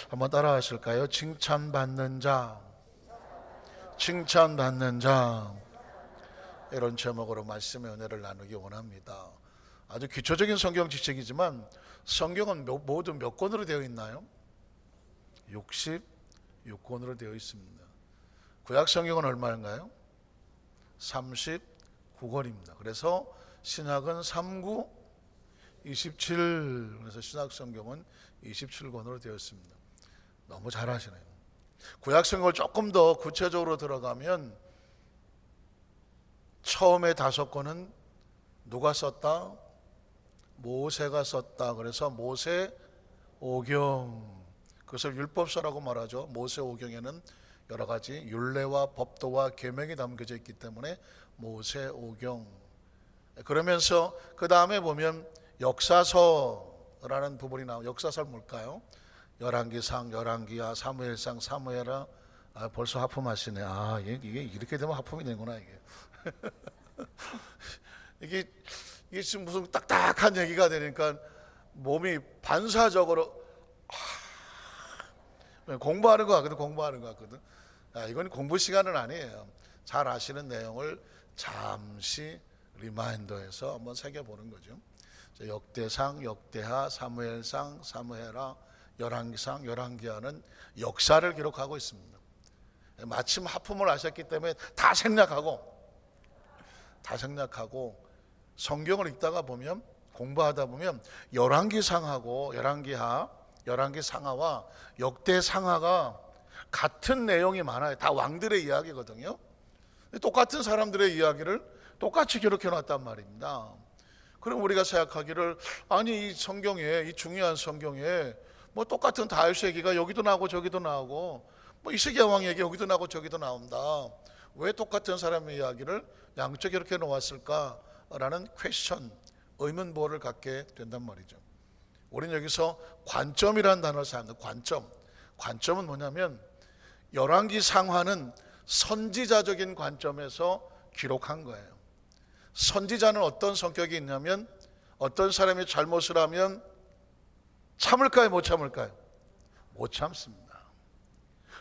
한번 따라 하실까요? 칭찬받는 자, 칭찬받는 자. 이런 제목으로 말씀의 은혜를 나누기 원합니다. 아주 기초적인 성경 지식이지만 성경은 모두 몇 권으로 되어 있나요? 66권으로 되어 있습니다. 구약 성경은 얼마인가요? 39권입니다. 그래서 신약은 39, 27, 그래서 신약 성경은 27권으로 되어 있습니다. 너무 잘하시네요. 구약 성경을 조금 더 구체적으로 들어가면 처음에 5권은 누가 썼다? 모세가 썼다. 그래서 모세 오경, 그것을 율법서라고 말하죠. 모세 오경에는 여러 가지 율례와 법도와 계명이 담겨져 있기 때문에 모세 오경. 그러면서 그 다음에 보면 역사서라는 부분이 나와요. 역사서는 뭘까요? 열왕기상, 열왕기하, 사무엘상, 사무엘하. 벌써 하품하시네. 이게 이렇게 되면 하품이 되는구나 이게. 이게 지금 무슨 딱딱한 얘기가 되니까 몸이 반사적으로 공부하는 것 같거든. 이건 공부 시간은 아니에요. 잘 아시는 내용을 잠시 리마인더해서 한번 새겨보는 거죠. 역대상, 역대하, 사무엘상, 사무엘하, 열왕기상, 열왕기하는 역사를 기록하고 있습니다. 마침 하품을 하셨기 때문에 다 생략하고 성경을 읽다가 보면, 공부하다 보면 열왕기상하고 열왕기하, 열왕기상하와 역대상하가 같은 내용이 많아요. 다 왕들의 이야기거든요. 똑같은 사람들의 이야기를 똑같이 기록해 놨단 말입니다. 그럼 우리가 생각하기를, 아니 이 성경에, 이 중요한 성경에 뭐 똑같은 다윗 얘기가 여기도 나오고 저기도 나오고, 뭐 이스기야 왕 얘기 여기도 나오고 저기도 나온다, 왜 똑같은 사람의 이야기를 양쪽에 이렇게 놓았을까라는 퀘스천, 의문부호를 갖게 된단 말이죠. 우리는 여기서 관점이라는 단어를 사용합니다. 관점은 뭐냐면, 열왕기 상하는 선지자적인 관점에서 기록한 거예요. 선지자는 어떤 성격이 있냐면, 어떤 사람이 잘못을 하면 참을까요, 못 참을까요? 못 참습니다.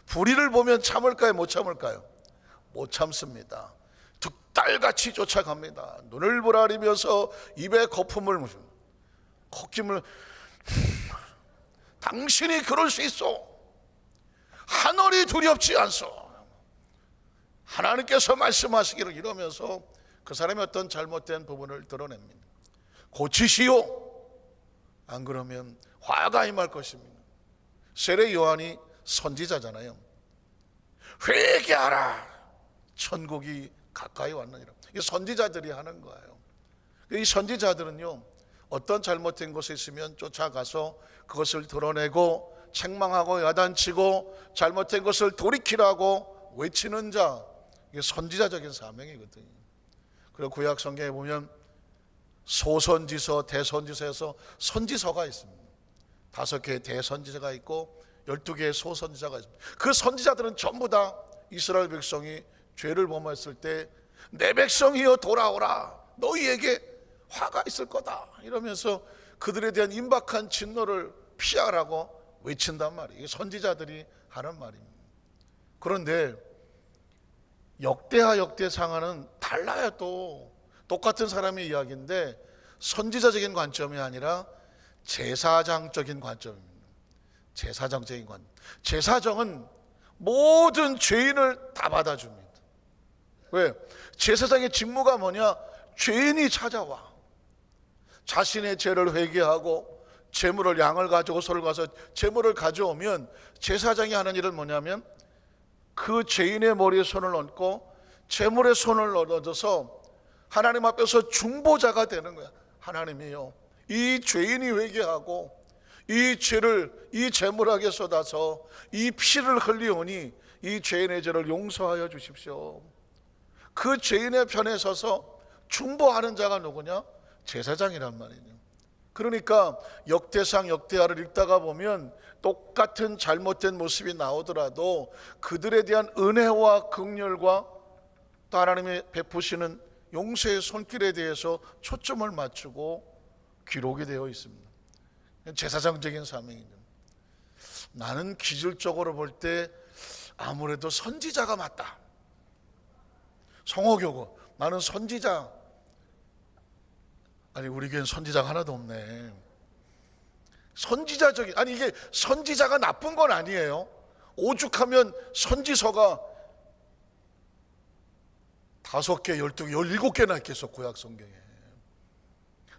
불의를 보면 참을까요, 못 참을까요? 못 참습니다. 득달같이 쫓아갑니다. 눈을 부라리면서 입에 거품을 콧김을 당신이 그럴 수 있어, 하늘이 두렵지 않소, 하나님께서 말씀하시기를, 이러면서 그 사람의 어떤 잘못된 부분을 드러냅니다. 고치시오, 안 그러면 화가 임할 것입니다. 세례 요한이 선지자잖아요. 회개하라, 천국이 가까이 왔느니라. 이게 선지자들이 하는 거예요. 이 선지자들은요, 어떤 잘못된 것이 있으면 쫓아가서 그것을 드러내고 책망하고 야단치고 잘못된 것을 돌이키라고 외치는 자, 이게 선지자적인 사명이거든요. 그리고 구약 성경에 보면 소선지서, 대선지서에서 선지서가 있습니다. 5개의 대선지서가 있고 12개의 소선지자가 있습니다. 그 선지자들은 전부 다 이스라엘 백성이 죄를 범했을 때, 내 백성이여 돌아오라, 너희에게 화가 있을 거다, 이러면서 그들에 대한 임박한 진노를 피하라고 외친단 말이에요. 이게 선지자들이 하는 말입니다. 그런데 역대하, 역대상하는 달라요. 또 똑같은 사람의 이야기인데 선지자적인 관점이 아니라 제사장적인 관점입니다. 제사장적인 관점. 제사장은 모든 죄인을 다 받아줍니다. 왜? 제사장의 직무가 뭐냐? 죄인이 찾아와 자신의 죄를 회개하고 제물을, 양을 가지고 소를 가서 제물을 가져오면 제사장이 하는 일은 뭐냐면, 그 죄인의 머리에 손을 얹고 제물에 손을 얻어서 하나님 앞에서 중보자가 되는 거야. 하나님이요, 이 죄인이 회개하고 이 죄를 이 제물하게 쏟아서 이 피를 흘리오니 이 죄인의 죄를 용서하여 주십시오. 그 죄인의 편에 서서 중보하는 자가 누구냐? 제사장이란 말이죠. 그러니까 역대상, 역대하를 읽다가 보면 똑같은 잘못된 모습이 나오더라도 그들에 대한 은혜와 긍휼과 또 하나님이 베푸시는 용서의 손길에 대해서 초점을 맞추고 기록이 되어 있습니다. 제사장적인 사명이죠. 나는 기질적으로 볼 때 아무래도 선지자가 맞다. 성호교구, 나는 선지자. 아니, 우리 교회는 선지자가 하나도 없네. 선지자적인, 아니 이게 선지자가 나쁜 건 아니에요. 오죽하면 선지서가 5개, 12개, 17개나 있겠어, 구약 성경에.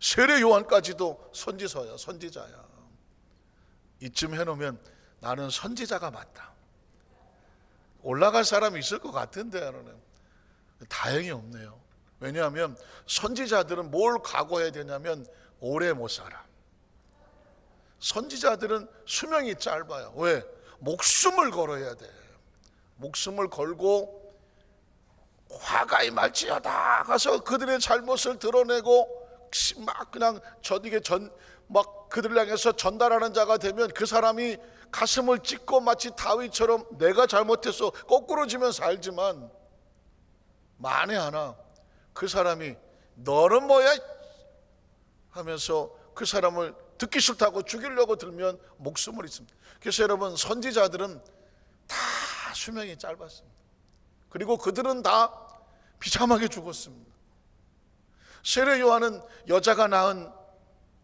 세례 요한까지도 선지서야, 선지자야. 이쯤 해놓으면 나는 선지자가 맞다. 올라갈 사람이 있을 것 같은데, 나는 다행히 없네요. 왜냐하면 선지자들은 뭘 각오해야 되냐면 오래 못 살아. 선지자들은 수명이 짧아요. 왜? 목숨을 걸어야 돼. 목숨을 걸고 화가의 말지어다 가서 그들의 잘못을 드러내고 막 그냥 막 그들을 향해서 전달하는 자가 되면 그 사람이 가슴을 찢고 마치 다윗처럼 내가 잘못해서 거꾸로 지면 살지만, 만에 하나 그 사람이 너는 뭐야 하면서 그 사람을 듣기 싫다고 죽이려고 들면 목숨을 잃습니다. 그래서 여러분, 선지자들은 다 수명이 짧았습니다. 그리고 그들은 다 비참하게 죽었습니다. 세례 요한은 여자가 낳은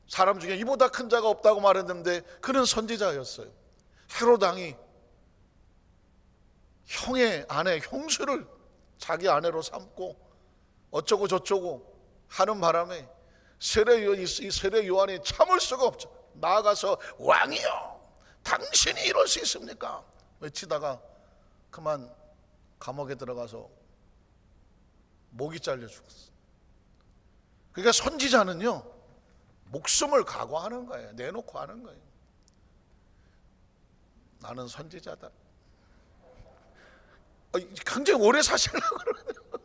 사람 중에 이보다 큰 자가 없다고 말했는데 그는 선지자였어요. 헤롯 왕이 형의 아내 형수를 자기 아내로 삼고 어쩌고 저쩌고 하는 바람에 세례 요한이 참을 수가 없죠. 나아가서 왕이여, 당신이 이럴 수 있습니까? 외치다가 그만 감옥에 들어가서 목이 잘려 죽었어. 그러니까 선지자는요, 목숨을 각오하는 거예요. 내놓고 하는 거예요. 나는 선지자다. 굉장히 오래 사시려고 그러네요.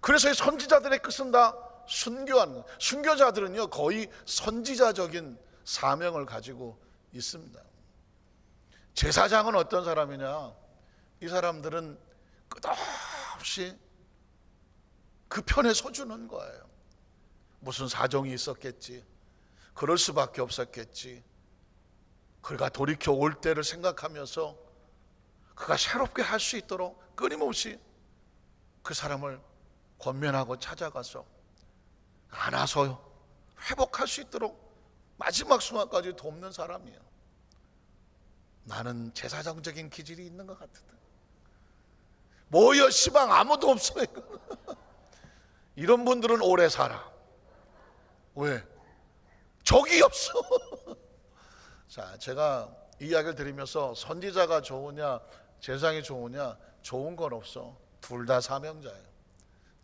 그래서 이 선지자들의 끝은 다 순교하는 거예요. 순교자들은요, 거의 선지자적인 사명을 가지고 있습니다. 제사장은 어떤 사람이냐? 이 사람들은 끝없이 그 편에 서주는 거예요. 무슨 사정이 있었겠지, 그럴 수밖에 없었겠지, 그가 돌이켜 올 때를 생각하면서 그가 새롭게 할 수 있도록 끊임없이 그 사람을 권면하고 찾아가서 안아서 회복할 수 있도록 마지막 순간까지 돕는 사람이에요. 나는 제사장적인 기질이 있는 것 같은데 뭐여 시방 아무도 없어요. 이런 분들은 오래 살아. 왜? 적이 없어. 자, 제가 이 이야기를 드리면서 선지자가 좋으냐 제사장이 좋으냐, 좋은 건 없어. 둘 다 사명자예요.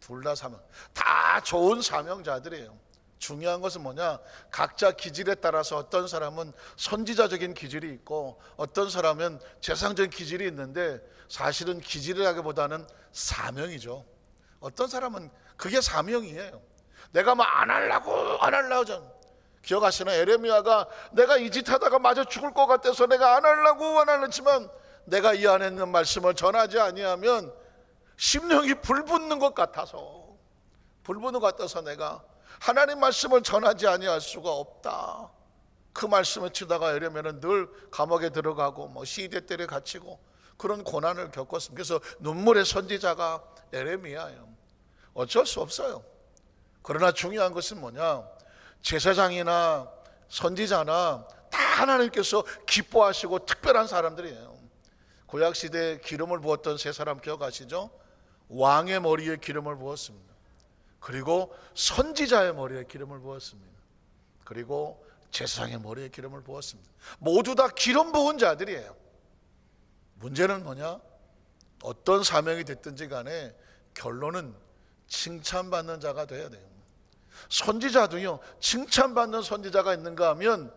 둘 다 사명, 다 좋은 사명자들이에요. 중요한 것은 뭐냐? 각자 기질에 따라서 어떤 사람은 선지자적인 기질이 있고 어떤 사람은 제사장적인 기질이 있는데, 사실은 기질이라기보다는 사명이죠. 어떤 사람은 그게 사명이에요. 내가 뭐 안 하려고 전 기억하시나? 에레미야가 내가 이 짓 하다가 맞아 죽을 것 같아서 내가 안 하려고 했지만 내가 이 안에 있는 말씀을 전하지 아니하면 심령이 불붙는 것 같아서 내가 하나님 말씀을 전하지 아니할 수가 없다. 그 말씀을 치다가 에레미야는 늘 감옥에 들어가고 뭐 시대때에 갇히고 그런 고난을 겪었습니다. 그래서 눈물의 선지자가 에레미야예요. 어쩔 수 없어요. 그러나 중요한 것은 뭐냐? 제사장이나 선지자나 다 하나님께서 기뻐하시고 특별한 사람들이에요. 구약시대에 기름을 부었던 세 사람 기억하시죠? 왕의 머리에 기름을 부었습니다. 그리고 선지자의 머리에 기름을 부었습니다. 그리고 제사장의 머리에 기름을 부었습니다. 모두 다 기름 부은 자들이에요. 문제는 뭐냐? 어떤 사명이 됐든지 간에 결론은 칭찬받는 자가 돼야 돼요. 선지자도요, 칭찬받는 선지자가 있는가 하면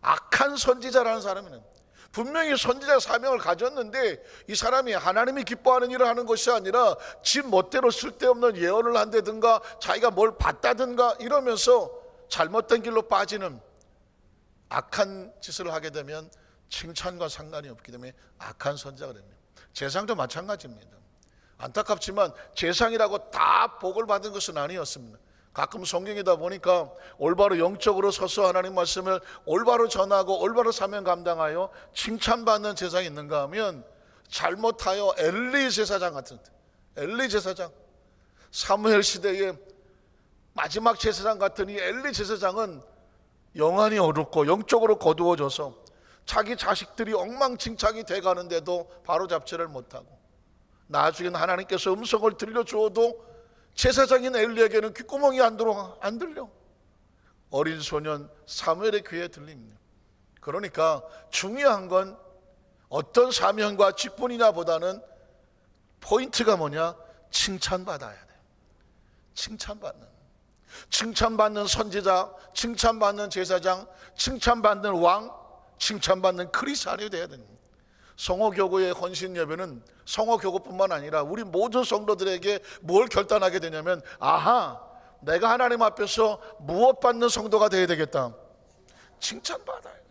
악한 선지자라는 사람이는 분명히 선지자 사명을 가졌는데 이 사람이 하나님이 기뻐하는 일을 하는 것이 아니라 지 멋대로 쓸데없는 예언을 한다든가 자기가 뭘 봤다든가 이러면서 잘못된 길로 빠지는 악한 짓을 하게 되면 칭찬과 상관이 없기 때문에 악한 선지자가 됩니다. 제사장도 마찬가지입니다. 안타깝지만 제사장이라고 다 복을 받은 것은 아니었습니다. 가끔 성경이다 보니까 올바로 영적으로 서서 하나님 말씀을 올바로 전하고 올바로 사명 감당하여 칭찬받는 제사장이 있는가 하면 잘못하여 엘리 제사장 같은, 엘리 제사장, 사무엘 시대의 마지막 제사장 같은 이 엘리 제사장은 영안이 어둡고 영적으로 거두어져서 자기 자식들이 엉망진창이 돼가는데도 바로잡지를 못하고, 나중에는 하나님께서 음성을 들려주어도 제사장인 엘리에게는 귓구멍이 안 들려. 어린 소년 사무엘의 귀에 들립니다. 그러니까 중요한 건 어떤 사명과 직분이냐 보다는 포인트가 뭐냐? 칭찬받아야 돼요. 칭찬받는 선지자, 칭찬받는 제사장, 칭찬받는 왕, 칭찬받는 크리스찬이 돼야 됩니다. 성호교구의 헌신 예배는 성호교구뿐만 아니라 우리 모든 성도들에게 뭘 결단하게 되냐면, 아하, 내가 하나님 앞에서 무엇 받는 성도가 되어야 되겠다? 칭찬받아요.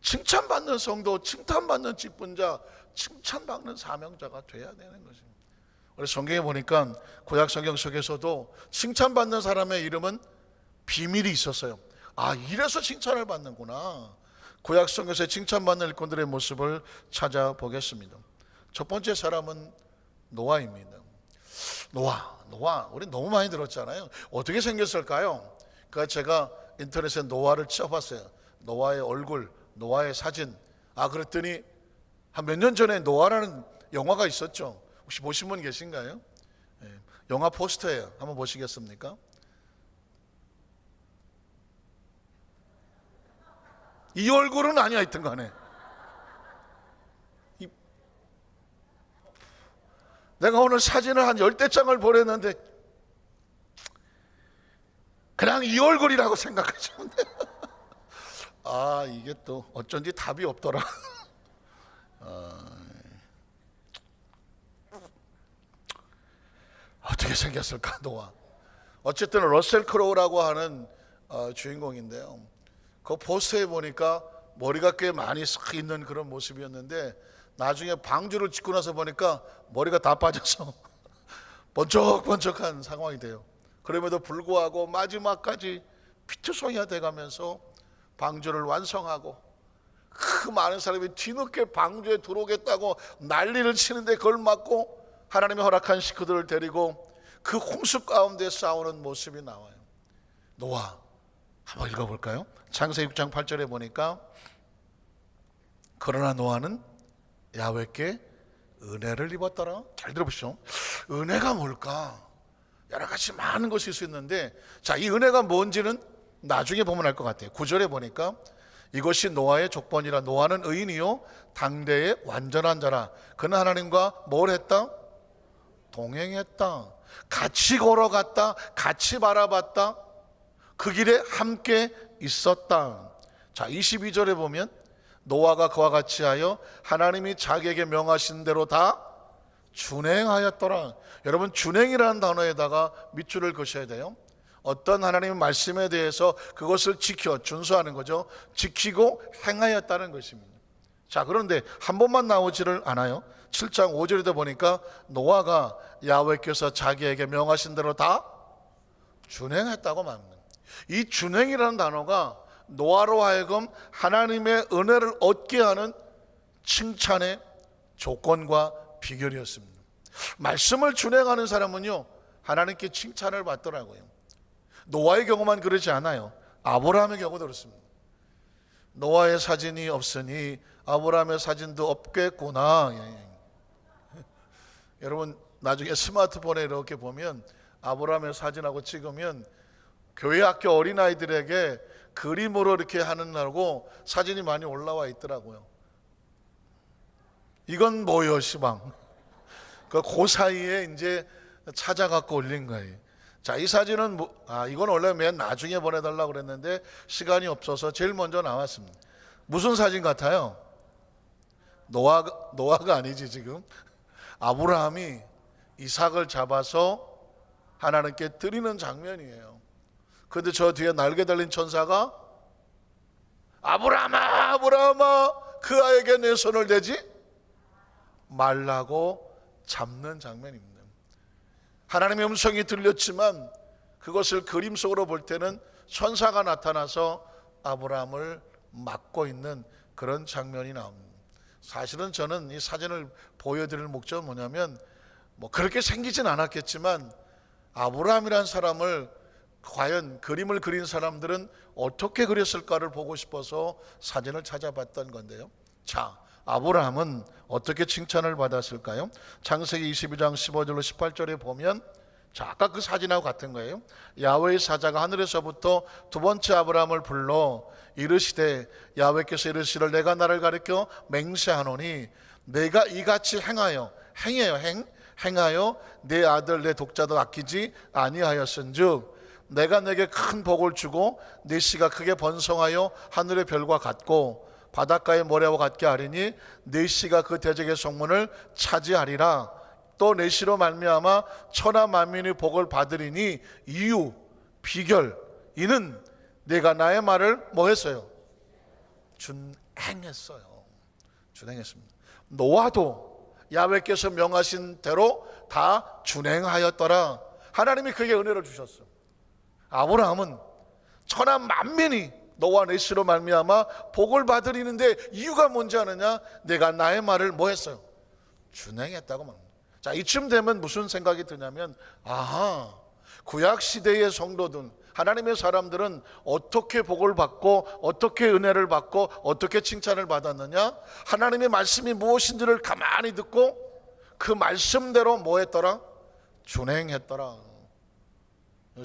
칭찬받는 성도, 칭찬받는 직분자, 칭찬받는 사명자가 돼야 되는 것입니다. 우리 성경에 보니까 구약 성경 속에서도 칭찬받는 사람의 이름은 비밀이 있었어요. 아, 이래서 칭찬을 받는구나. 구약 성경에서 칭찬받는 일꾼들의 모습을 찾아보겠습니다. 첫 번째 사람은 노아입니다. 노아, 우리 너무 많이 들었잖아요. 어떻게 생겼을까요? 그러니까 제가 인터넷에 노아를 쳐봤어요. 노아의 얼굴, 노아의 사진. 그랬더니 한 몇 년 전에 노아라는 영화가 있었죠. 혹시 보신 분 계신가요? 영화 포스터예요. 한번 보시겠습니까? 이 얼굴은 아니야, 하여튼 간에. 내가 오늘 사진을 한 10대장을 보냈는데 그냥 이 얼굴이라고 생각하시면 돼요. 이게 또 어쩐지 답이 없더라. 어떻게 생겼을까, 노아. 어쨌든 러셀 크로우라고 하는 주인공인데요. 그 포스터에 보니까 머리가 꽤 많이 싹 있는 그런 모습이었는데 나중에 방주를 짓고 나서 보니까 머리가 다 빠져서 번쩍번쩍한 상황이 돼요. 그럼에도 불구하고 마지막까지 피투성이가 돼가면서 방주를 완성하고, 그 많은 사람이 뒤늦게 방주에 들어오겠다고 난리를 치는데 그걸 막고 하나님이 허락한 식구들을 데리고 그 홍수 가운데 싸우는 모습이 나와요. 노아 한번 읽어볼까요? 창세기 6장 8절에 보니까, 그러나 노아는 야훼께 은혜를 입었더라. 잘 들어보시죠. 은혜가 뭘까? 여러 가지 많은 것이 있을 수 있는데, 자, 이 은혜가 뭔지는 나중에 보면 알 것 같아요. 9절에 보니까 이것이 노아의 족본이라. 노아는 의인이요 당대의 완전한 자라. 그는 하나님과 뭘 했다? 동행했다. 같이 걸어갔다. 같이 바라봤다. 그 길에 함께 있었다. 자, 22절에 보면 노아가 그와 같이 하여 하나님이 자기에게 명하신 대로 다 준행하였더라. 여러분, 준행이라는 단어에다가 밑줄을 그으셔야 돼요. 어떤 하나님의 말씀에 대해서 그것을 지켜 준수하는 거죠. 지키고 행하였다는 것입니다. 자, 그런데 한 번만 나오지를 않아요. 7장 5절에도 보니까 노아가 야훼께서 자기에게 명하신 대로 다 준행했다고 말합니다. 이 준행이라는 단어가 노아로 하여금 하나님의 은혜를 얻게 하는 칭찬의 조건과 비결이었습니다. 말씀을 준행하는 사람은요, 하나님께 칭찬을 받더라고요. 노아의 경우만 그러지 않아요. 아브라함의 경우도 그렇습니다. 노아의 사진이 없으니 아브라함의 사진도 없겠구나. 여러분, 나중에 스마트폰에 이렇게 보면 아브라함의 사진하고 찍으면 교회 학교 어린아이들에게 그림으로 이렇게 하는 날고 사진이 많이 올라와 있더라고요. 이건 뭐요, 시방? 그 사이에 이제 찾아갖고 올린 거예요. 자, 이 사진은 이건 원래 맨 나중에 보내달라고 그랬는데 시간이 없어서 제일 먼저 나왔습니다. 무슨 사진 같아요? 노아가 아니지 지금. 아브라함이 이삭을 잡아서 하나님께 드리는 장면이에요. 그런데 저 뒤에 날개 달린 천사가 아브라함아, 아브라함아, 그 아이에게 내 손을 대지 말라고 잡는 장면입니다. 하나님의 음성이 들렸지만 그것을 그림 속으로 볼 때는 천사가 나타나서 아브라함을 막고 있는 그런 장면이 나옵니다. 사실은 저는 이 사진을 보여드릴 목적은 뭐냐면 뭐 그렇게 생기진 않았겠지만 아브라함이라는 사람을 과연 그림을 그린 사람들은 어떻게 그렸을까를 보고 싶어서 사진을 찾아봤던 건데요. 자, 아브라함은 어떻게 칭찬을 받았을까요? 창세기 22장 15절로 18절에 보면, 자, 아까 그 사진하고 같은 거예요. 야훼의 사자가 하늘에서부터 두 번째 아브라함을 불러 이르시되, 야훼께서 이르시를 내가 나를 가리켜 맹세하노니 내가 이같이 행하여 내 아들 내 독자도 아끼지 아니하였은즉 내가 내게 큰 복을 주고 네 씨가 크게 번성하여 하늘의 별과 같고 바닷가의 모래와 같게 하리니 네 씨가 그 대적의 성문을 차지하리라. 또 네 씨로 말미암아 천하 만민의 복을 받으리니 이유, 비결, 이는 내가 나의 말을 뭐 했어요? 준행했어요. 준행했습니다. 노아도 야훼께서 명하신 대로 다 준행하였더라. 하나님이 그에게 은혜를 주셨어. 아브라함은 천하 만민이 노아 네 씨로 말미암아 복을 받으리는데 이유가 뭔지 아느냐? 내가 나의 말을 뭐 했어요? 준행했다고 말합니다. 자, 이쯤 되면 무슨 생각이 드냐면, 아하, 구약 시대의 성도들, 하나님의 사람들은 어떻게 복을 받고 어떻게 은혜를 받고 어떻게 칭찬을 받았느냐? 하나님의 말씀이 무엇인지를 가만히 듣고 그 말씀대로 뭐 했더라? 준행했더라.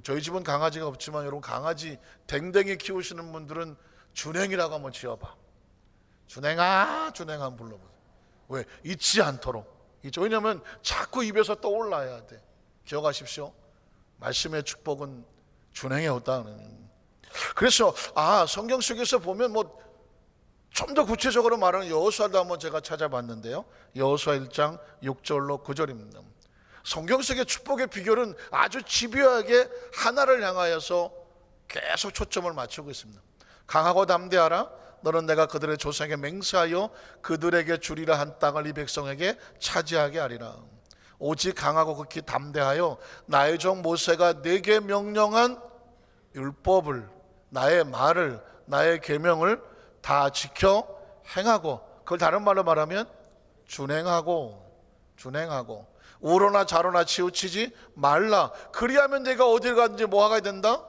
저희 집은 강아지가 없지만 여러분 강아지 댕댕이 키우시는 분들은 준행이라고 한번 지어봐. 준행아 준행아 불러보세요. 왜? 잊지 않도록. 왜냐하면 자꾸 입에서 떠올라야 돼. 기억하십시오. 말씀의 축복은 준행에 없다는. 그래서 성경 속에서 보면 뭐 좀 더 구체적으로 말하는 여호수아도 한번 제가 찾아봤는데요. 여호수아 1장 6절로 9절입니다. 성경 속의 축복의 비결은 아주 집요하게 하나를 향하여서 계속 초점을 맞추고 있습니다. 강하고 담대하라. 너는 내가 그들의 조상에게 맹세하여 그들에게 주리라 한 땅을 이 백성에게 차지하게 하리라. 오직 강하고 극히 담대하여 나의 종 모세가 내게 명령한 율법을, 나의 말을, 나의 계명을 다 지켜 행하고, 그걸 다른 말로 말하면 준행하고 우로나 좌로나 치우치지 말라. 그리하면 내가 어딜 가든지 뭐 하게 된다?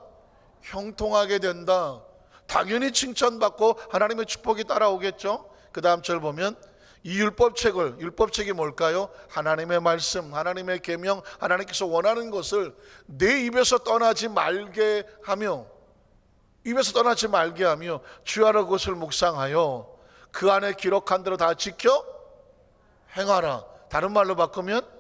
형통하게 된다. 당연히 칭찬받고 하나님의 축복이 따라오겠죠. 그 다음 절 보면 이 율법책이 뭘까요? 하나님의 말씀, 하나님의 계명, 하나님께서 원하는 것을 내 입에서 떠나지 말게 하며 주야로 그것을 묵상하여 그 안에 기록한 대로 다 지켜 행하라. 다른 말로 바꾸면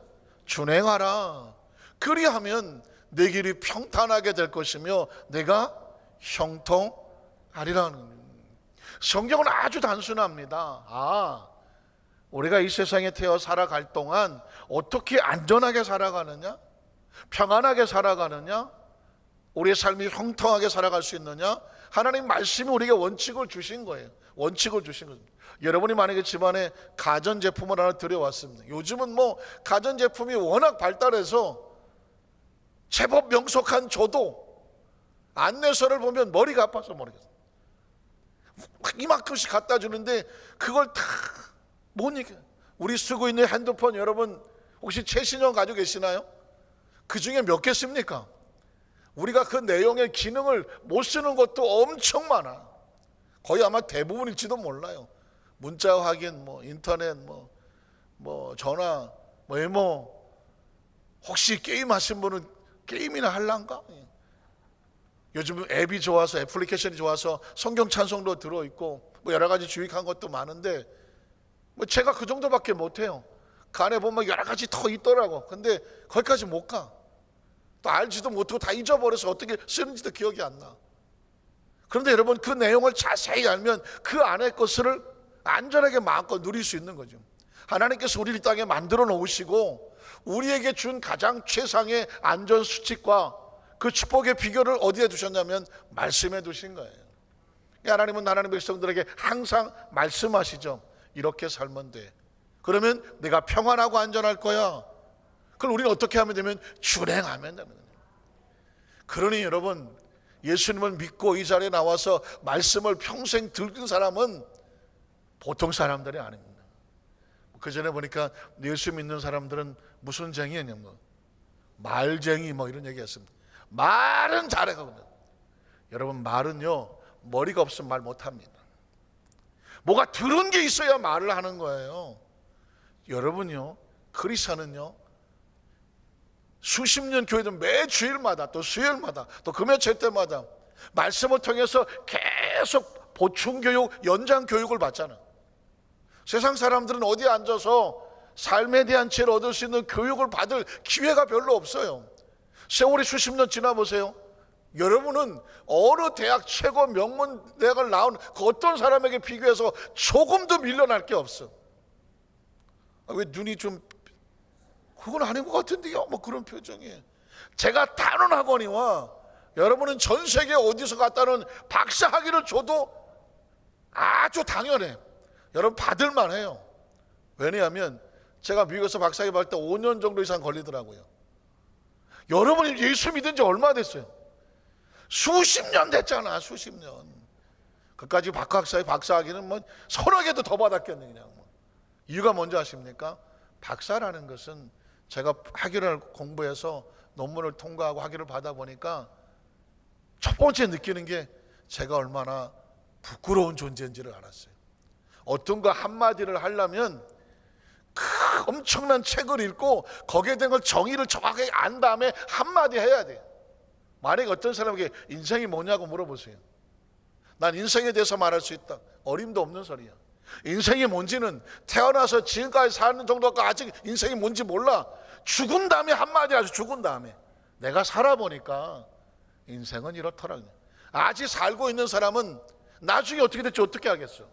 준행하라. 그리하면 내 길이 평탄하게 될 것이며 내가 형통하리라는. 성경은 아주 단순합니다. 우리가 이 세상에 태어 살아갈 동안 어떻게 안전하게 살아가느냐, 평안하게 살아가느냐, 우리의 삶이 형통하게 살아갈 수 있느냐, 하나님 말씀이 우리에게 원칙을 주신 거예요. 원칙을 주신 겁니다. 여러분이 만약에 집안에 가전제품을 하나 들여왔습니다. 요즘은 뭐 가전제품이 워낙 발달해서 제법 명석한 저도 안내서를 보면 머리가 아파서 모르겠어요. 이만큼씩 갖다 주는데 그걸 다 못 읽어요. 우리 쓰고 있는 핸드폰 여러분 혹시 최신형 가지고 계시나요? 그 중에 몇 개 씁니까? 우리가 그 내용의 기능을 못 쓰는 것도 엄청 많아. 거의 아마 대부분일지도 몰라요. 문자 확인, 뭐 인터넷, 뭐 전화, 메모. 혹시 게임 하신 분은 게임이나 할란가? 요즘 앱이 좋아서, 애플리케이션이 좋아서 성경 찬송도 들어있고 뭐 여러 가지 주익한 것도 많은데 뭐 제가 그 정도밖에 못해요. 그 안에 보면 여러 가지 더 있더라고. 근데 거기까지 못 가. 또 알지도 못하고 다 잊어버려서 어떻게 쓰는지도 기억이 안 나. 그런데 여러분 그 내용을 자세히 알면 그 안에 것을 안전하게 마음껏 누릴 수 있는 거죠. 하나님께서 우리를 땅에 만들어 놓으시고 우리에게 준 가장 최상의 안전수칙과 그 축복의 비결을 어디에 두셨냐면 말씀에 두신 거예요. 하나님은 하나님의 백성들에게 항상 말씀하시죠. 이렇게 살면 돼. 그러면 내가 평안하고 안전할 거야. 그걸 우리는 어떻게 하면 되면 준행하면 됩니다. 그러니 여러분, 예수님을 믿고 이 자리에 나와서 말씀을 평생 들은 사람은 보통 사람들이 아닙니다. 그 전에 보니까 예수 믿는 사람들은 무슨 쟁이냐, 뭐 말쟁이 뭐 이런 얘기했습니다. 말은 잘하거든요. 여러분, 말은요 머리가 없으면 말 못합니다. 뭐가 들은 게 있어야 말을 하는 거예요. 여러분요, 크리스천은요 수십 년 교회들 매 주일마다 또 수요일마다 또 금요일 때마다 말씀을 통해서 계속 보충교육, 연장교육을 받잖아요. 세상 사람들은 어디에 앉아서 삶에 대한 지혜를 얻을 수 있는 교육을 받을 기회가 별로 없어요. 세월이 수십 년 지나보세요. 여러분은 어느 대학 최고 명문 대학을 나온 그 어떤 사람에게 비교해서 조금도 밀려날 게 없어. 왜 눈이 좀 그건 아닌 것 같은데요? 뭐 그런 표정이에요. 제가 단언하거니와 여러분은 전 세계 어디서 갔다는 박사 학위를 줘도 아주 당연해. 여러분 받을 만해요. 왜냐하면 제가 미국에서 박사 학위 받을 때 5년 정도 이상 걸리더라고요. 여러분이 예수 믿은 지 얼마 됐어요? 수십 년 됐잖아. 수십 년. 그까지 박학사의 박사 학위는 뭐 서너 개도 더 받았겠네 그냥. 뭐. 이유가 뭔지 아십니까? 박사라는 것은 제가 학위를 공부해서 논문을 통과하고 학위를 받아보니까 첫 번째 느끼는 게 제가 얼마나 부끄러운 존재인지를 알았어요. 어떤 거 한마디를 하려면 그 엄청난 책을 읽고 거기에 대한 걸 정의를 정확하게 안 다음에 한마디 해야 돼요. 만약에 어떤 사람에게 인생이 뭐냐고 물어보세요. 난 인생에 대해서 말할 수 있다. 어림도 없는 소리야. 인생이 뭔지는 태어나서 지금까지 사는 정도가 아직 인생이 뭔지 몰라. 죽은 다음에 한마디 하죠. 죽은 다음에. 내가 살아보니까 인생은 이렇더라. 아직 살고 있는 사람은 나중에 어떻게 될지 어떻게 하겠어.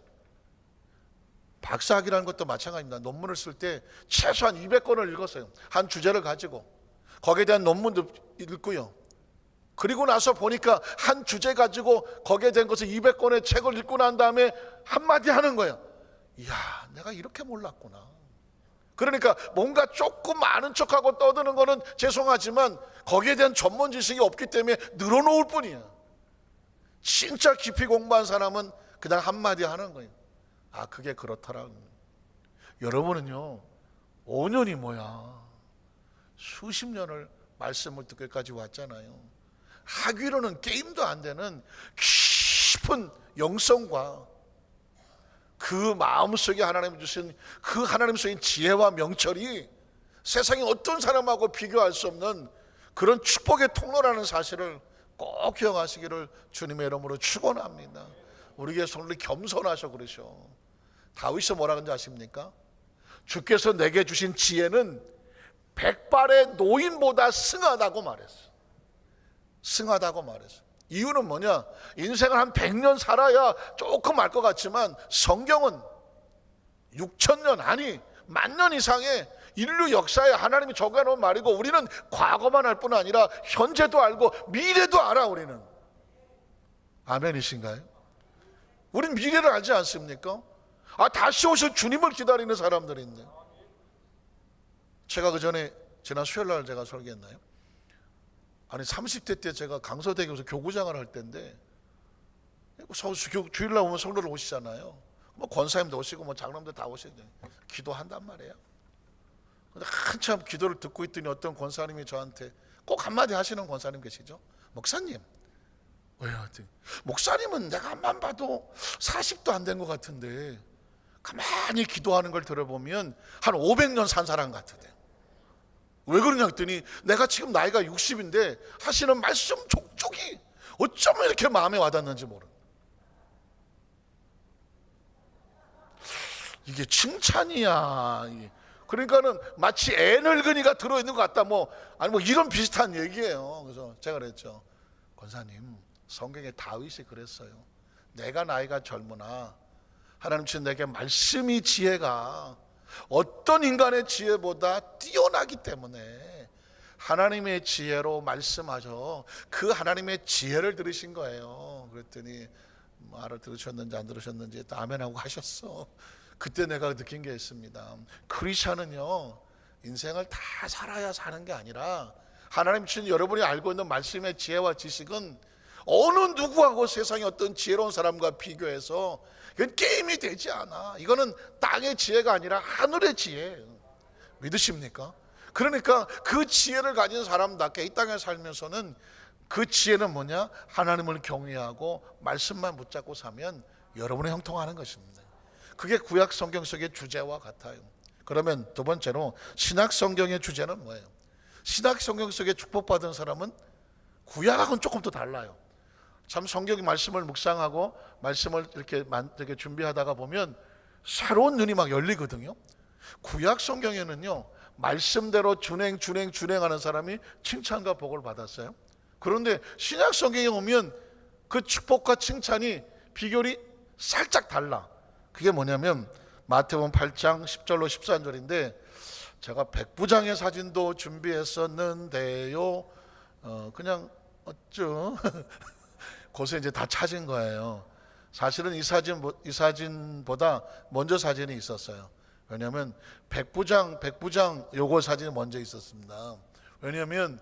박사학위라는 것도 마찬가지입니다. 논문을 쓸 때 최소한 200권을 읽었어요. 한 주제를 가지고 거기에 대한 논문도 읽고요. 그리고 나서 보니까 한 주제 가지고 거기에 대한 것을 200권의 책을 읽고 난 다음에 한마디 하는 거예요. 이야, 내가 이렇게 몰랐구나. 그러니까 뭔가 조금 아는 척하고 떠드는 거는 죄송하지만 거기에 대한 전문 지식이 없기 때문에 늘어놓을 뿐이야. 진짜 깊이 공부한 사람은 그냥 한마디 하는 거예요. 아, 그게 그렇더라. 여러분은요 5년이 뭐야, 수십 년을 말씀을 듣기까지 왔잖아요. 학위로는 게임도 안 되는 깊은 영성과 그 마음속에 하나님 주신 그 하나님 속의 지혜와 명철이 세상에 어떤 사람하고 비교할 수 없는 그런 축복의 통로라는 사실을 꼭 기억하시기를 주님의 이름으로 축원합니다. 우리 교회 성도들이 겸손하셔 그러셔. 다윗이 뭐라 그런지 아십니까? 주께서 내게 주신 지혜는 백발의 노인보다 승하다고 말했어. 승하다고 말했어. 이유는 뭐냐? 인생을 한 100년 살아야 조금 알 것 같지만 성경은 6,000년 아니 10,000년 이상의 인류 역사에 하나님이 적어놓은 말이고 우리는 과거만 알 뿐 아니라 현재도 알고 미래도 알아. 우리는 아멘이신가요? 우린 미래를 알지 않습니까? 아, 다시 오실 주님을 기다리는 사람들인데. 제가 그 전에 지난 수요일날 제가 설교했나요? 아니 30대 때 제가 강서대교에서 교구장을 할 때인데 주일날 오면 성도들 오시잖아요. 뭐 권사님도 오시고 뭐 장로님들 다 오시는데 기도한단 말이에요. 근데 한참 기도를 듣고 있더니 어떤 권사님이 저한테 꼭 한마디 하시는 권사님 계시죠? 목사님, 왜요? 목사님은 내가 앞만 봐도 40도 안 된 것 같은데 가만히 기도하는 걸 들어보면 한 500년 산 사람 같으대. 왜 그러냐 했더니 내가 지금 나이가 60인데 하시는 말씀 족족이 어쩌면 이렇게 마음에 와닿는지 모르. 이게 칭찬이야. 그러니까는 마치 애 늙은이가 들어있는 것 같다. 아니 뭐 이런 비슷한 얘기예요. 그래서 제가 그랬죠. 권사님, 성경에 다윗이 그랬어요. 내가 나이가 젊으나 하나님 주신 내게 말씀이 지혜가 어떤 인간의 지혜보다 뛰어나기 때문에 하나님의 지혜로 말씀하셔. 그 하나님의 지혜를 들으신 거예요. 그랬더니 알아들으셨는지 안 들으셨는지 또 아멘하고 하셨어. 그때 내가 느낀 게 있습니다. 크리스천은요 인생을 다 살아야 사는 게 아니라 하나님 주신 여러분이 알고 있는 말씀의 지혜와 지식은 어느 누구하고 세상의 어떤 지혜로운 사람과 비교해서 이건 게임이 되지 않아. 이거는 땅의 지혜가 아니라 하늘의 지혜. 믿으십니까? 그러니까 그 지혜를 가진 사람답게 이 땅에 살면서는 그 지혜는 뭐냐? 하나님을 경외하고 말씀만 붙잡고 사면 여러분의 형통하는 것입니다. 그게 구약 성경 속의 주제와 같아요. 그러면 두 번째로 신약 성경의 주제는 뭐예요? 신약 성경 속에 축복받은 사람은 구약하고는 조금 더 달라요. 참 성경의 말씀을 묵상하고 말씀을 이렇게 준비하다가 보면 새로운 눈이 막 열리거든요. 구약 성경에는요, 말씀대로 준행하는 사람이 칭찬과 복을 받았어요. 그런데 신약 성경에 오면 그 축복과 칭찬이 비결이 살짝 달라. 그게 뭐냐면 마태복음 8장 10절로 13절인데 제가 백부장의 사진도 준비했었는데요. 그냥 어쩌 곳에 이제 다 찾은 거예요. 사실은 이 사진보다 먼저 사진이 있었어요. 왜냐하면 백부장 요거 사진이 먼저 있었습니다. 왜냐하면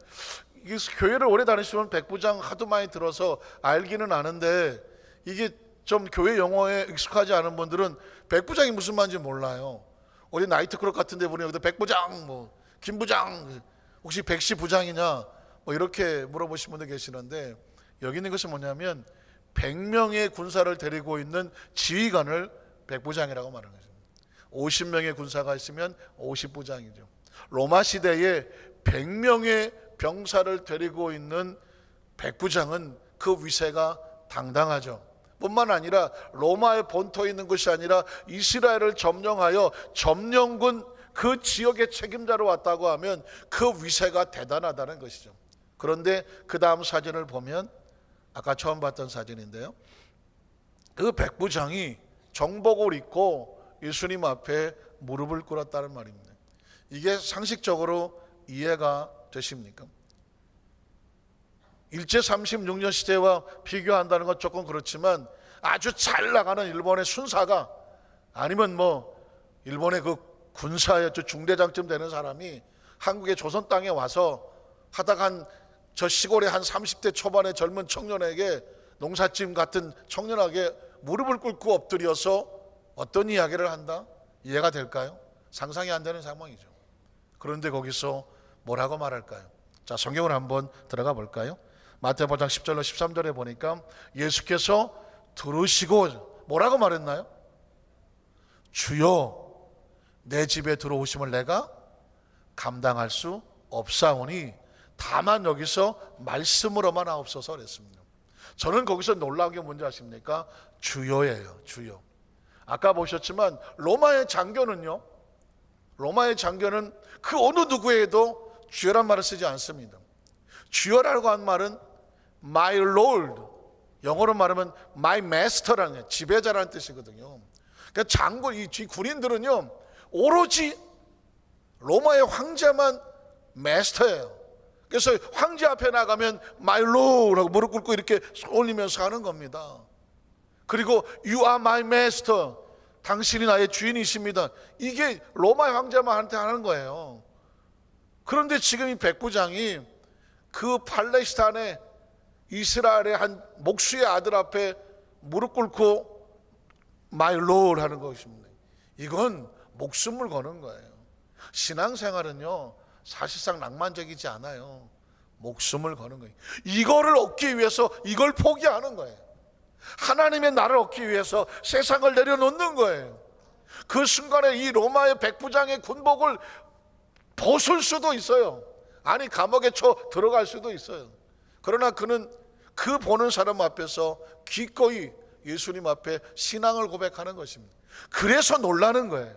이게 교회를 오래 다니시면 백부장 하도 많이 들어서 알기는 아는데 이게 좀 교회 용어에 익숙하지 않은 분들은 백부장이 무슨 말인지 몰라요. 어디 나이트클럽 같은 데 보면 여기다 백부장, 뭐 김부장, 혹시 백시 부장이냐 뭐 이렇게 물어보신 분들 계시는데 여기 있는 것이 뭐냐면 100명의 군사를 데리고 있는 지휘관을 백부장이라고 말하는 거죠. 50명의 군사가 있으면 50부장이죠. 로마 시대에 100명의 병사를 데리고 있는 백부장은 그 위세가 당당하죠. 뿐만 아니라 로마의 본토에 있는 것이 아니라 이스라엘을 점령하여 점령군 그 지역의 책임자로 왔다고 하면 그 위세가 대단하다는 것이죠. 그런데 그 다음 사진을 보면 아까 처음 봤던 사진인데요, 그 백부장이 정복을 입고 예수님 앞에 무릎을 꿇었다는 말입니다. 이게 상식적으로 이해가 되십니까? 일제 36년 시대와 비교한다는 건 조금 그렇지만 아주 잘 나가는 일본의 순사가 아니면 뭐 일본의 그 군사의 중대장쯤 되는 사람이 한국의 조선 땅에 와서 하다가 저 시골의 한 30대 초반의 젊은 청년에게, 농사짐 같은 청년에게 무릎을 꿇고 엎드려서 어떤 이야기를 한다? 이해가 될까요? 상상이 안 되는 상황이죠. 그런데 거기서 뭐라고 말할까요? 자, 성경을 한번 들어가 볼까요? 마태복음 10절로 13절에 보니까 예수께서 들으시고 뭐라고 말했나요? 주여 내 집에 들어오심을 내가 감당할 수 없사오니 다만 여기서 말씀으로만 하옵소서 그랬습니다. 저는 거기서 놀라운 게 뭔지 아십니까? 주여예요. 주여. 아까 보셨지만 로마의 장교는요, 로마의 장교는 그 어느 누구에도 주여란 말을 쓰지 않습니다. 주여라고 한 말은 my lord, 영어로 말하면 my master라는 거예요. 지배자라는 뜻이거든요. 그러니까 장군, 이 군인들은요 오로지 로마의 황제만 마스터예요. 그래서 황제 앞에 나가면 my lord라고 무릎 꿇고 이렇게 올리면서 하는 겁니다. 그리고 you are my master, 당신이 나의 주인이십니다. 이게 로마 황제만한테 하는 거예요. 그런데 지금 이 백부장이 그 팔레스타인의 이스라엘의 한 목수의 아들 앞에 무릎 꿇고 my lord 하는 것입니다. 이건 목숨을 거는 거예요. 신앙생활은요 사실상 낭만적이지 않아요. 목숨을 거는 거예요. 이거를 얻기 위해서 이걸 포기하는 거예요. 하나님의 나를 얻기 위해서 세상을 내려놓는 거예요. 그 순간에 이 로마의 백부장의 군복을 벗을 수도 있어요. 아니 감옥에 들어갈 수도 있어요. 그러나 그는 그 보는 사람 앞에서 기꺼이 예수님 앞에 신앙을 고백하는 것입니다. 그래서 놀라는 거예요.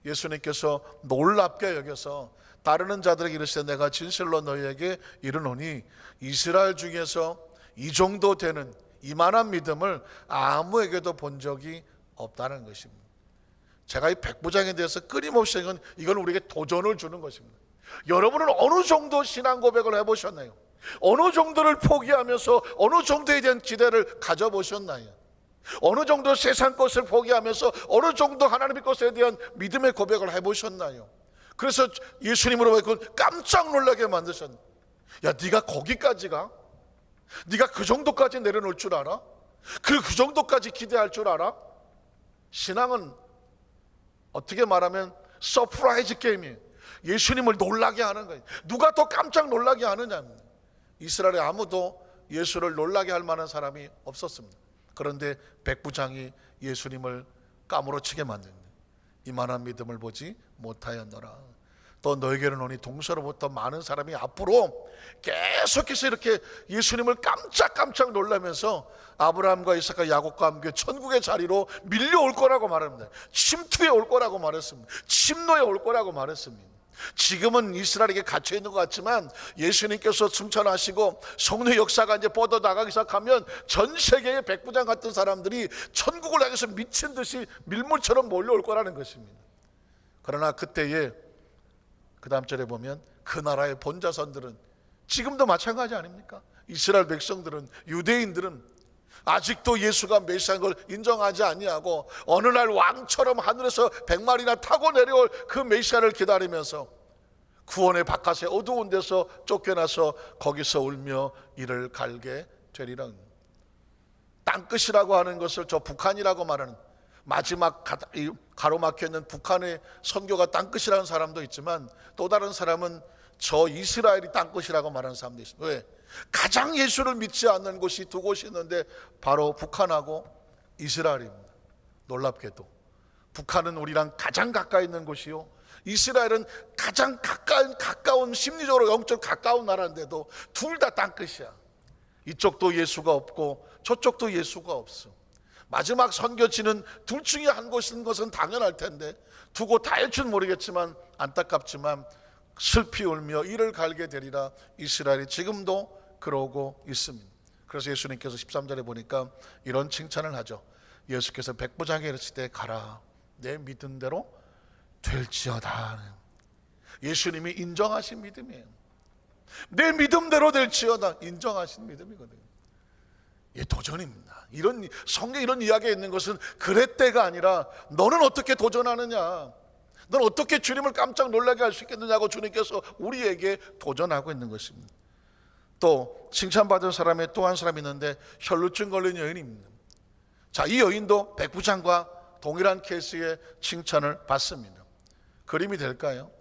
예수님께서 놀랍게 여겨서 따르는 자들에게 이르시되 내가 진실로 너희에게 이르노니 이스라엘 중에서 이 정도 되는 이만한 믿음을 아무에게도 본 적이 없다는 것입니다. 제가 이 백부장에 대해서 끊임없이 이건 우리에게 도전을 주는 것입니다. 여러분은 어느 정도 신앙 고백을 해보셨나요? 어느 정도를 포기하면서 어느 정도에 대한 기대를 가져보셨나요? 어느 정도 세상 것을 포기하면서 어느 정도 하나님의 것에 대한 믿음의 고백을 해보셨나요? 그래서 예수님으로 깜짝 놀라게 만드셨나요? 야, 네가 거기까지 가? 네가 그 정도까지 내려놓을 줄 알아? 그 정도까지 기대할 줄 알아? 신앙은 어떻게 말하면 서프라이즈 게임이에요. 예수님을 놀라게 하는 거예요. 누가 더 깜짝 놀라게 하느냐. 이스라엘에 아무도 예수를 놀라게 할 만한 사람이 없었습니다. 그런데 백부장이 예수님을 까무러치게 만듭니다. 이만한 믿음을 보지 못하였노라. 또 너에게는 오니 동서로부터 많은 사람이 앞으로 계속해서 이렇게 예수님을 깜짝 놀라면서 아브라함과 이삭과 야곱과 함께 천국의 자리로 밀려올 거라고 말합니다. 침투해 올 거라고 말했습니다. 침노해 올 거라고 말했습니다. 지금은 이스라엘에게 갇혀 있는 것 같지만 예수님께서 승천하시고 성령 역사가 이제 뻗어나가기 시작하면 전 세계의 백부장 같은 사람들이 천국을 향해서 미친 듯이 밀물처럼 몰려올 거라는 것입니다. 그러나 그때에 그 다음 절에 보면 그 나라의 본자선들은 지금도 마찬가지 아닙니까? 이스라엘 백성들은, 유대인들은 아직도 예수가 메시아인 걸 인정하지 아니하고 어느 날 왕처럼 하늘에서 100마리나 타고 내려올 그 메시아를 기다리면서 구원의 바깥에 어두운 데서 쫓겨나서 거기서 울며 이를 갈게 되리라. 땅끝이라고 하는 것을 저 북한이라고 말하는, 마지막 가로막혀 있는 북한의 선교가 땅끝이라는 사람도 있지만 또 다른 사람은 저 이스라엘이 땅끝이라고 말하는 사람도 있습니다. 왜? 가장 예수를 믿지 않는 곳이 두 곳이 있는데 바로 북한하고 이스라엘입니다. 놀랍게도 북한은 우리랑 가장 가까이 있는 곳이요, 이스라엘은 가장 가까운 심리적으로 영적 가까운 나라인데도 둘 다 땅끝이야. 이쪽도 예수가 없고 저쪽도 예수가 없어. 마지막 선교지는 둘 중에 한 곳인 것은 당연할 텐데 두 곳 다일 줄 모르겠지만 안타깝지만 슬피 울며 이를 갈게 되리라. 이스라엘이 지금도 그러고 있습니다. 그래서 예수님께서 13절에 보니까 이런 칭찬을 하죠. 예수께서 백부장에게 이르실 때 가라, 내 믿음대로 될지어다. 예수님이 인정하신 믿음이에요. 내 믿음대로 될지어다, 인정하신 믿음이거든요. 예, 도전입니다. 이런 성경에 이런 이야기가 있는 것은 그랬대가 아니라 너는 어떻게 도전하느냐, 넌 어떻게 주님을 깜짝 놀라게 할 수 있겠느냐고 주님께서 우리에게 도전하고 있는 것입니다. 또 칭찬받은 사람에 또 한 사람이 있는데 혈루증 걸린 여인입니다. 자, 이 여인도 백부장과 동일한 케이스의 칭찬을 받습니다. 그림이 될까요?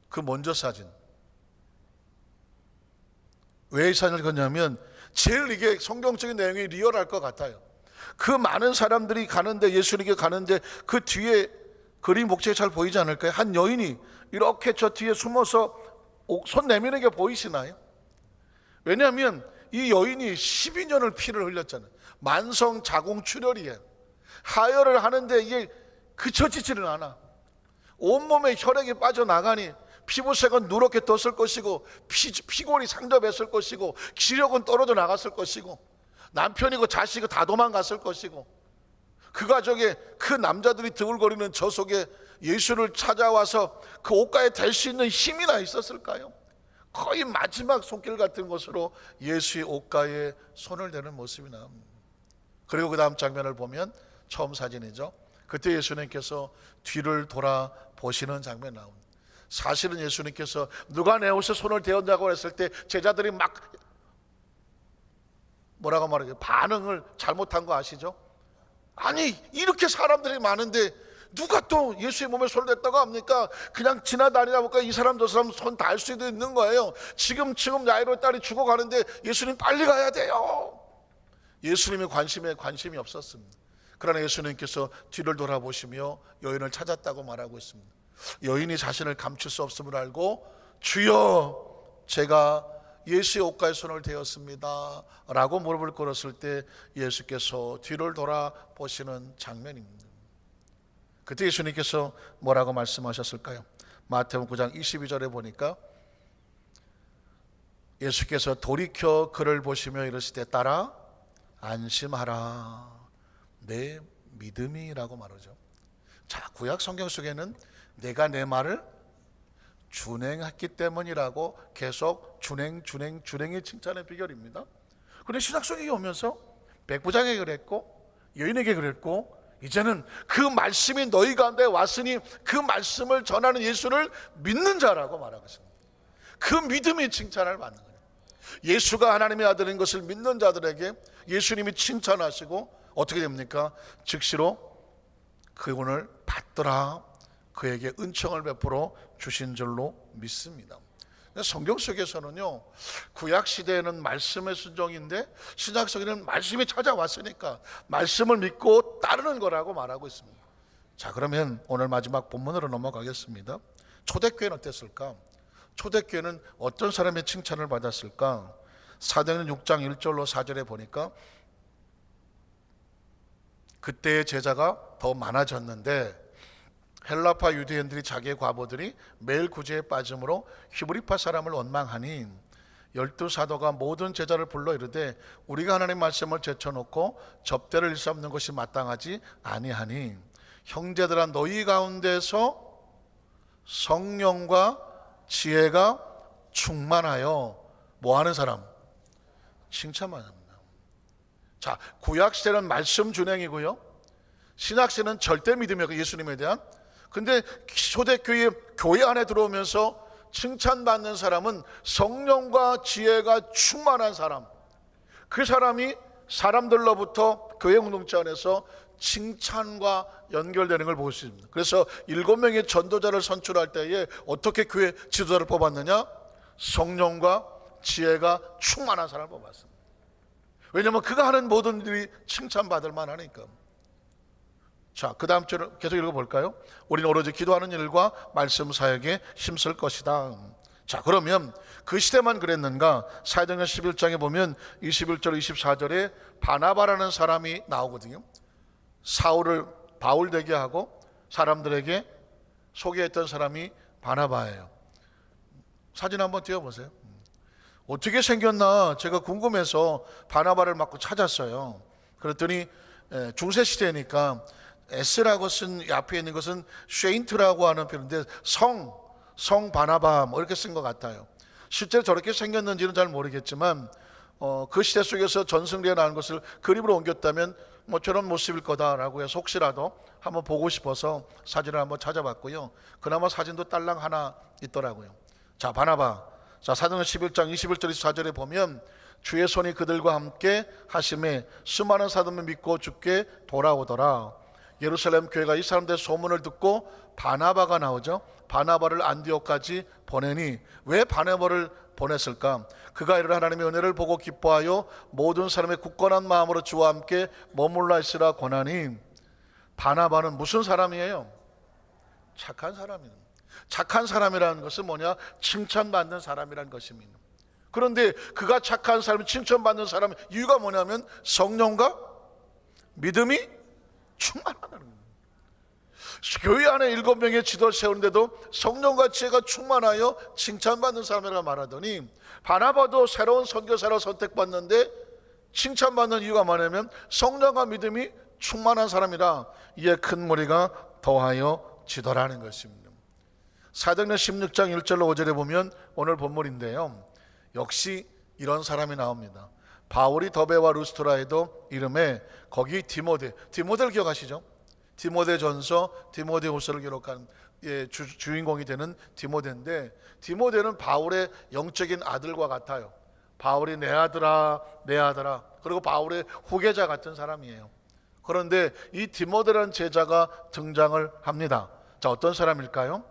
그 먼저 사진. 왜 이 사진을 걷냐면 제일 이게 성경적인 내용이 리얼할 것 같아요. 그 많은 사람들이 가는데, 예수님께 가는데 그 뒤에 그림 목재가 잘 보이지 않을까요? 한 여인이 이렇게 저 뒤에 숨어서 손 내미는 게 보이시나요? 왜냐하면 이 여인이 12년을 피를 흘렸잖아요. 만성 자궁 출혈이에요. 하혈을 하는데 이게 그쳐지지는 않아. 온몸에 혈액이 빠져나가니 피부색은 누렇게 떴을 것이고 피골이 상접했을 것이고 기력은 떨어져 나갔을 것이고 남편이고 자식이 다 도망갔을 것이고 그 가족에 그 남자들이 드글거리는 저 속에 예수를 찾아와서 그 옷가에 댈 수 있는 힘이나 있었을까요? 거의 마지막 손길 같은 것으로 예수의 옷가에 손을 대는 모습이 나옵니다. 그리고 그 다음 장면을 보면 처음 사진이죠. 그때 예수님께서 뒤를 돌아보시는 장면이 나옵니다. 사실은 예수님께서 누가 내 옷에 손을 대었냐고 했을 때 제자들이 막 뭐라고 말하죠? 반응을 잘못한 거 아시죠? 아니, 이렇게 사람들이 많은데 누가 또 예수의 몸에 손을 댔다고 합니까? 그냥 지나다니다 보니까 이 사람 저 사람 손 닿을 수도 있는 거예요. 지금 야이로의 딸이 죽어가는데 예수님 빨리 가야 돼요. 예수님의 관심이 없었습니다. 그러나 예수님께서 뒤를 돌아보시며 여인을 찾았다고 말하고 있습니다. 여인이 자신을 감출 수 없음을 알고 주여, 제가 예수의 옷가에 손을 대었습니다 라고 무릎을 꿇었을 때 예수께서 뒤를 돌아보시는 장면입니다. 그때 예수님께서 뭐라고 말씀하셨을까요? 마태복음 9장 22절에 보니까 예수께서 돌이켜 그를 보시며 이르실 때 딸아 안심하라, 내 믿음이라고 말하죠. 자, 구약 성경 속에는 내가 내 말을 준행했기 때문이라고 계속 준행의 칭찬의 비결입니다. 그런데 신약성경이 오면서 백부장에게 그랬고 여인에게 그랬고 이제는 그 말씀이 너희 가운데 왔으니 그 말씀을 전하는 예수를 믿는 자라고 말하고 있습니다. 그 믿음이 칭찬을 받는 거예요. 예수가 하나님의 아들인 것을 믿는 자들에게 예수님이 칭찬하시고 어떻게 됩니까? 즉시로 그분을 받더라, 그에게 은총을 베풀어 주신 줄로 믿습니다. 성경 속에서는요, 구약 시대에는 말씀의 순종인데 신약 시대에는 말씀이 찾아왔으니까 말씀을 믿고 따르는 거라고 말하고 있습니다. 자, 그러면 오늘 마지막 본문으로 넘어가겠습니다. 초대교회는 어땠을까? 초대교회는 어떤 사람의 칭찬을 받았을까? 사도행전 6장 1절로 4절에 보니까 그때의 제자가 더 많아졌는데 헬라파 유대인들이 자기의 과부들이 매일 구제에 빠짐으로 히브리파 사람을 원망하니 12사도가 모든 제자를 불러 이르되 우리가 하나님의 말씀을 제쳐놓고 접대를 일삼는 것이 마땅하지 아니하니 형제들아 너희 가운데서 성령과 지혜가 충만하여 뭐하는 사람? 칭찬만 합니다. 자, 구약시대는 말씀 준행이고요, 신약시대는 절대 믿음이었고 예수님에 대한. 근데 초대교회 교회 안에 들어오면서 칭찬받는 사람은 성령과 지혜가 충만한 사람, 그 사람이 사람들로부터 교회 공동체 안에서 칭찬과 연결되는 걸 볼 수 있습니다. 그래서 7명의 전도자를 선출할 때에 어떻게 교회 지도자를 뽑았느냐? 성령과 지혜가 충만한 사람을 뽑았습니다. 왜냐하면 그가 하는 모든 일이 칭찬받을 만하니까. 자, 그 다음 줄을 계속 읽어볼까요? 우리는 오로지 기도하는 일과 말씀 사역에 힘쓸 것이다. 자, 그러면 그 시대만 그랬는가? 사도행전 11장에 보면 21절 24절에 바나바라는 사람이 나오거든요. 사울을 바울 되게 하고 사람들에게 소개했던 사람이 바나바예요. 사진 한번 띄워보세요. 어떻게 생겼나 제가 궁금해서 바나바를 막 찾았어요. 그랬더니 중세시대니까 S라고 쓴 앞에 있는 것은 쉐인트라고 하는 표현인데 성 바나바 뭐 이렇게 쓴 것 같아요. 실제로 저렇게 생겼는지는 잘 모르겠지만 그 시대 속에서 전승리에 나온 것을 그림으로 옮겼다면 뭐 저런 모습일 거다라고 해서 혹시라도 한번 보고 싶어서 사진을 한번 찾아봤고요. 그나마 사진도 딸랑 하나 있더라고요. 자, 바나바. 자, 사도행전 11장 21절 24절에 보면 주의 손이 그들과 함께 하심에 수많은 사람을 믿고 주께 돌아오더라. 예루살렘 교회가 이 사람들의 소문을 듣고 바나바가 나오죠. 바나바를 안디옥까지 보내니 왜 바나바를 보냈을까? 그가 이를 하나님의 은혜를 보고 기뻐하여 모든 사람의 굳건한 마음으로 주와 함께 머물러 있으라 권하니. 바나바는 무슨 사람이에요? 착한 사람이에요. 착한 사람이라는 것은 뭐냐? 칭찬받는 사람이라는 것입니다. 그런데 그가 착한 사람, 칭찬받는 사람 이유가 뭐냐면 성령과 믿음이 충만하다는 거예요. 교회 안에 7명의 지도를 세우는데도 성령과 지혜가 충만하여 칭찬받는 사람이라 말하더니 바나바도 새로운 선교사로 선택받는데 칭찬받는 이유가 뭐냐면 성령과 믿음이 충만한 사람이라 이에 큰 무리가 더하여 지더라는 것입니다. 사도행전 16장 1절로 5절에 보면 오늘 본문인데요, 역시 이런 사람이 나옵니다. 바울이 더베와 루스트라에도 이름에 거기 디모데를 기억하시죠? 디모데전서, 디모데후서를 기록한 주인공이 되는 디모데인데 디모데는 바울의 영적인 아들과 같아요. 바울이 내 아들아 내 아들아, 그리고 바울의 후계자 같은 사람이에요. 그런데 이 디모데라는 제자가 등장을 합니다. 자, 어떤 사람일까요?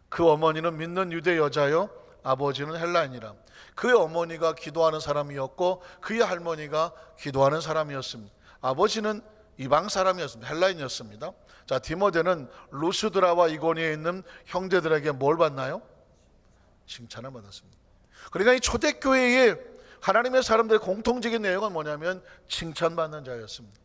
그 어머니는 믿는 유대 여자요 아버지는 헬라인이라. 그의 어머니가 기도하는 사람이었고 그의 할머니가 기도하는 사람이었습니다. 아버지는 이방 사람이었습니다. 헬라인이었습니다. 자, 디모데는 루스드라와 이고니에 있는 형제들에게 뭘 받나요? 칭찬을 받았습니다. 그러니까 이 초대교회의 하나님의 사람들의 공통적인 내용은 뭐냐면 칭찬받는 자였습니다.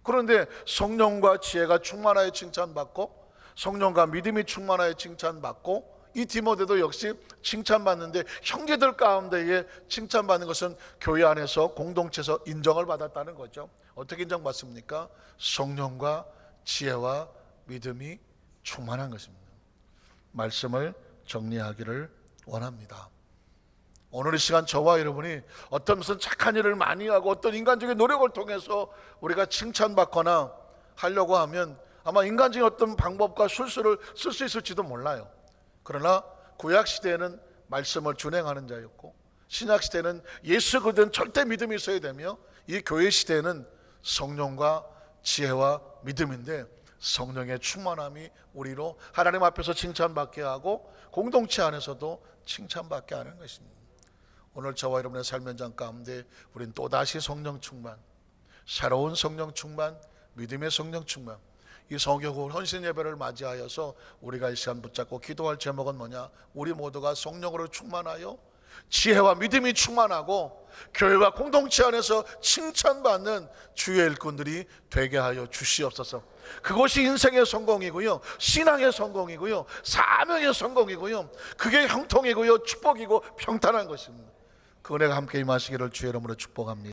그런데 성령과 지혜가 충만하여 칭찬받고 성령과 믿음이 충만하여 칭찬받고 이 디모데도 역시 칭찬받는데 형제들 가운데에 칭찬받는 것은 교회 안에서 공동체에서 인정을 받았다는 거죠. 어떻게 인정받습니까? 성령과 지혜와 믿음이 충만한 것입니다. 말씀을 정리하기를 원합니다. 오늘 이 시간 저와 여러분이 어떤 무슨 착한 일을 많이 하고 어떤 인간적인 노력을 통해서 우리가 칭찬받거나 하려고 하면 아마 인간적인 어떤 방법과 술수를 쓸 수 있을지도 몰라요. 그러나 구약 시대에는 말씀을 준행하는 자였고, 신약 시대는 예수 그리스도는 절대 믿음이 있어야 되며, 이 교회 시대는 성령과 지혜와 믿음인데, 성령의 충만함이 우리로 하나님 앞에서 칭찬받게 하고 공동체 안에서도 칭찬받게 하는 것입니다. 오늘 저와 여러분의 삶 현장 가운데 우린 또다시 성령 충만, 새로운 성령 충만, 믿음의 성령 충만, 이 성경을 헌신 예배를 맞이하여서 우리가 이 시간 붙잡고 기도할 제목은 뭐냐? 우리 모두가 성령으로 충만하여 지혜와 믿음이 충만하고 교회와 공동체 안에서 칭찬받는 주의 일꾼들이 되게 하여 주시옵소서. 그것이 인생의 성공이고요, 신앙의 성공이고요, 사명의 성공이고요, 그게 형통이고요, 축복이고 평탄한 것입니다. 그 은혜가 함께 임하시기를 주의 이름으로 축복합니다.